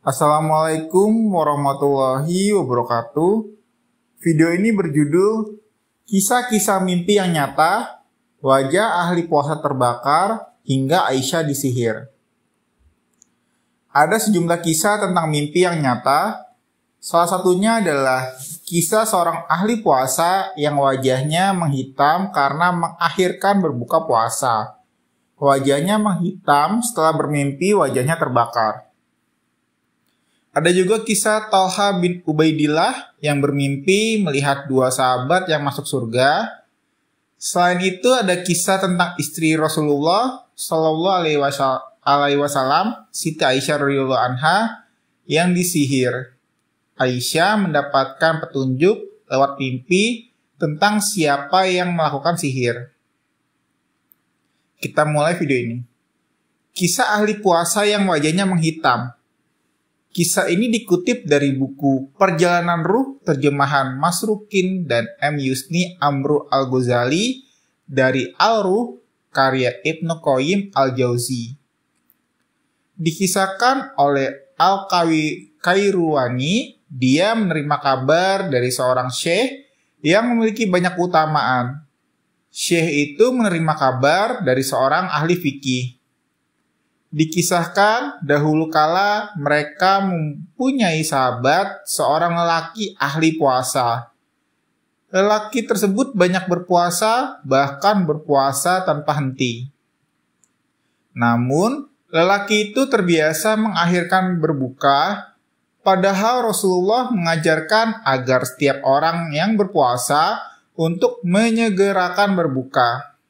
Assalamualaikum warahmatullahi wabarakatuh. Video ini berjudul Kisah-kisah mimpi yang nyata, wajah ahli puasa terbakar, hingga Aisyah disihir. Ada sejumlah kisah tentang mimpi yang nyata. Salah satunya adalah kisah seorang ahli puasa yang wajahnya menghitam karena mengakhirkan berbuka puasa. Wajahnya menghitam setelah bermimpi wajahnya terbakar. Ada juga kisah Thalha bin Ubaidillah yang bermimpi melihat dua sahabat yang masuk surga. Selain itu ada kisah tentang istri Rasulullah Shallallahu Alaihi Wasallam, Siti Aisyah radhiyallahu anha, yang disihir. Aisyah mendapatkan petunjuk lewat mimpi tentang siapa yang melakukan sihir. Kita mulai video ini. Kisah ahli puasa yang wajahnya menghitam. Kisah ini dikutip dari buku Perjalanan Ruh terjemahan Mas Rukin dan M. Yusni Amru Al-Ghazali dari Al-Ruh karya Ibnu Qayyim Al-Jauzi. Dikisahkan oleh Al-Kairuwani, dia menerima kabar dari seorang syekh yang memiliki banyak keutamaan. Syekh itu menerima kabar dari seorang ahli fikih. Dikisahkan dahulu kala mereka mempunyai sahabat seorang lelaki ahli puasa. Lelaki tersebut banyak berpuasa, bahkan berpuasa tanpa henti. Namun, lelaki itu terbiasa mengakhirkan berbuka, padahal Rasulullah mengajarkan agar setiap orang yang berpuasa untuk menyegerakan berbuka.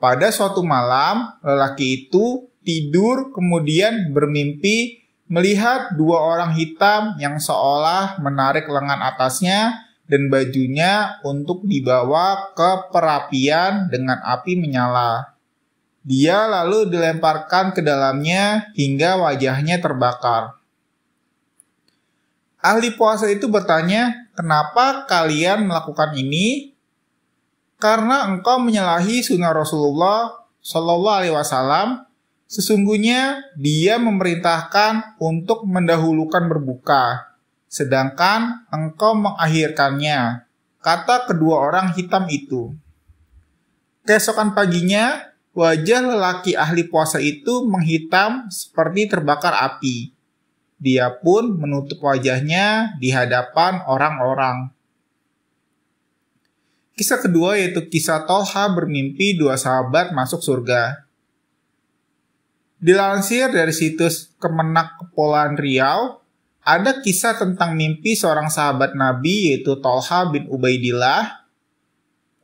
Pada suatu malam, lelaki itu tidur kemudian bermimpi melihat dua orang hitam yang seolah menarik lengan atasnya dan bajunya untuk dibawa ke perapian dengan api menyala. Dia lalu dilemparkan ke dalamnya hingga wajahnya terbakar. Ahli puasa itu bertanya, "Kenapa kalian melakukan ini?" "Karena engkau menyalahi sunnah Rasulullah Shallallahu Alaihi Wasallam. Sesungguhnya dia memerintahkan untuk mendahulukan berbuka, sedangkan engkau mengakhirkannya," kata kedua orang hitam itu. Keesokan paginya, wajah lelaki ahli puasa itu menghitam seperti terbakar api. Dia pun menutup wajahnya di hadapan orang-orang. Kisah kedua yaitu kisah Thalha bermimpi dua sahabat masuk surga. Dilansir dari situs Kemenak Kepulauan Riau, ada kisah tentang mimpi seorang sahabat Nabi yaitu Thalha bin Ubaidillah.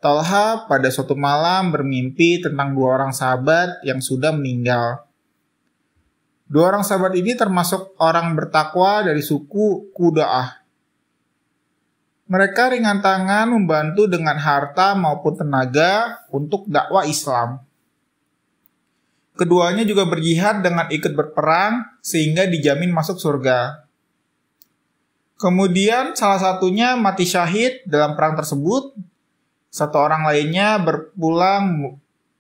Thalha pada suatu malam bermimpi tentang dua orang sahabat yang sudah meninggal. Dua orang sahabat ini termasuk orang bertakwa dari suku Quda'ah. Mereka ringan tangan membantu dengan harta maupun tenaga untuk dakwah Islam. Keduanya juga berjihad dengan ikut berperang sehingga dijamin masuk surga. Kemudian salah satunya mati syahid dalam perang tersebut. Satu orang lainnya berpulang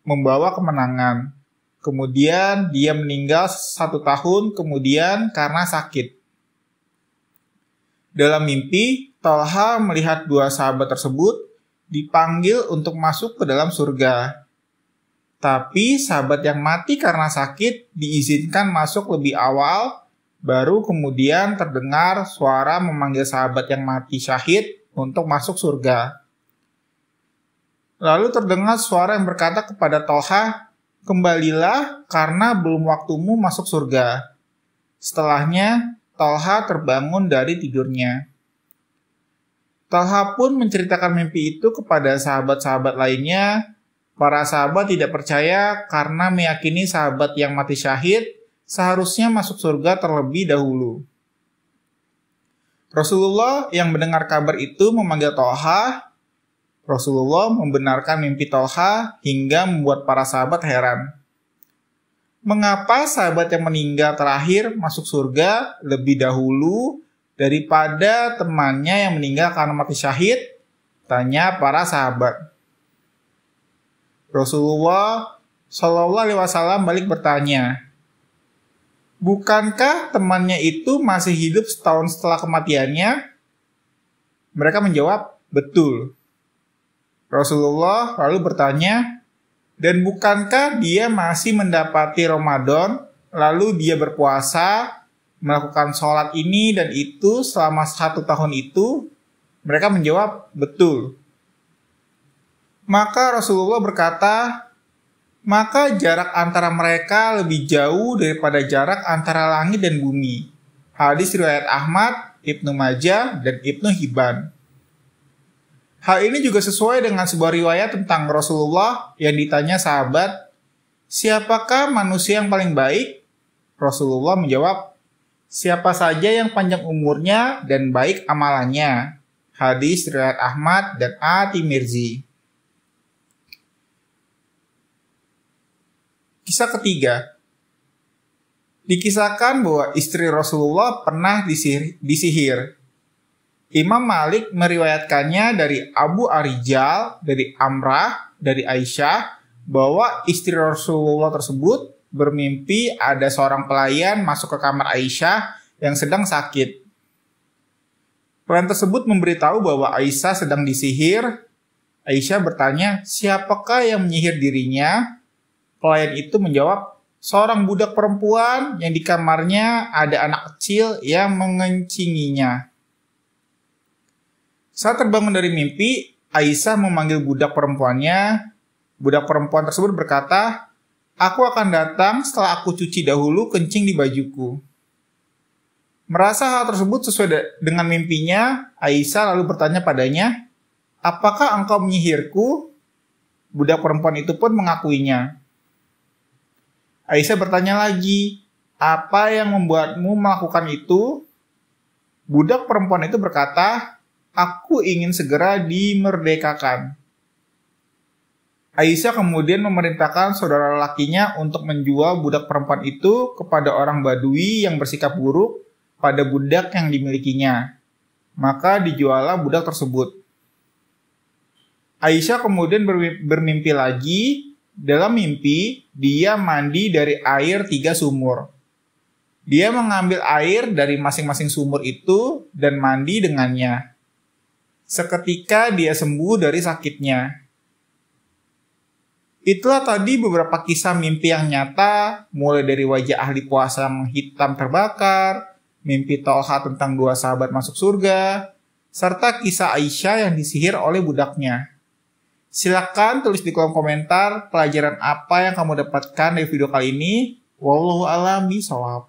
membawa kemenangan. Kemudian dia meninggal 1 tahun kemudian karena sakit. Dalam mimpi, Thalha melihat dua sahabat tersebut dipanggil untuk masuk ke dalam surga. Tapi sahabat yang mati karena sakit diizinkan masuk lebih awal, baru kemudian terdengar suara memanggil sahabat yang mati syahid untuk masuk surga. Lalu terdengar suara yang berkata kepada Thalha, "Kembalilah karena belum waktumu masuk surga." Setelahnya, Thalha terbangun dari tidurnya. Thalha pun menceritakan mimpi itu kepada sahabat-sahabat lainnya. Para sahabat tidak percaya karena meyakini sahabat yang mati syahid seharusnya masuk surga terlebih dahulu. Rasulullah yang mendengar kabar itu memanggil Thalha. Rasulullah membenarkan mimpi Thalha hingga membuat para sahabat heran. Mengapa sahabat yang meninggal terakhir masuk surga lebih dahulu daripada temannya yang meninggal karena mati syahid? Tanya para sahabat. Rasulullah Shallallahu Alaihi Wasallam balik bertanya, Bukankah temannya itu masih hidup setahun setelah kematiannya? Mereka menjawab, betul. Rasulullah lalu bertanya, dan bukankah dia masih mendapati Ramadan, lalu dia berpuasa, melakukan sholat ini dan itu selama 1 tahun itu? Mereka menjawab, betul. Maka Rasulullah berkata, maka jarak antara mereka lebih jauh daripada jarak antara langit dan bumi. Hadis riwayat Ahmad, Ibnu Majah, dan Ibnu Hibban. Hal ini juga sesuai dengan sebuah riwayat tentang Rasulullah yang ditanya sahabat, siapakah manusia yang paling baik? Rasulullah menjawab, siapa saja yang panjang umurnya dan baik amalannya. Hadis riwayat Ahmad dan At-Tirmidzi. Kisah ketiga. Dikisahkan bahwa istri Rasulullah pernah disihir. Imam Malik meriwayatkannya dari Abu Arijal, dari Amrah, dari Aisyah, bahwa istri Rasulullah tersebut bermimpi ada seorang pelayan masuk ke kamar Aisyah yang sedang sakit. Pelayan tersebut memberitahu bahwa Aisyah sedang disihir. Aisyah bertanya, siapakah yang menyihir dirinya? Pelayan itu menjawab, seorang budak perempuan yang di kamarnya ada anak kecil yang mengencinginya. Saat terbangun dari mimpi, Aisyah memanggil budak perempuannya. Budak perempuan tersebut berkata, aku akan datang setelah aku cuci dahulu kencing di bajuku. Merasa hal tersebut sesuai dengan mimpinya, Aisyah lalu bertanya padanya, apakah engkau menyihirku? Budak perempuan itu pun mengakuinya. Aisyah bertanya lagi, apa yang membuatmu melakukan itu? Budak perempuan itu berkata, aku ingin segera dimerdekakan. Aisyah kemudian memerintahkan saudara lelakinya untuk menjual budak perempuan itu kepada orang Badui yang bersikap buruk pada budak yang dimilikinya. Maka dijuallah budak tersebut. Aisyah kemudian bermimpi lagi. Dalam mimpi, dia mandi dari air 3 sumur. Dia mengambil air dari masing-masing sumur itu dan mandi dengannya. Seketika dia sembuh dari sakitnya. Itulah tadi beberapa kisah mimpi yang nyata, mulai dari wajah ahli puasa menghitam terbakar, mimpi Tolha tentang 2 sahabat masuk surga, serta kisah Aisyah yang disihir oleh budaknya. Silakan tulis di kolom komentar pelajaran apa yang kamu dapatkan dari video kali ini. Wallahu a'lam bishawab.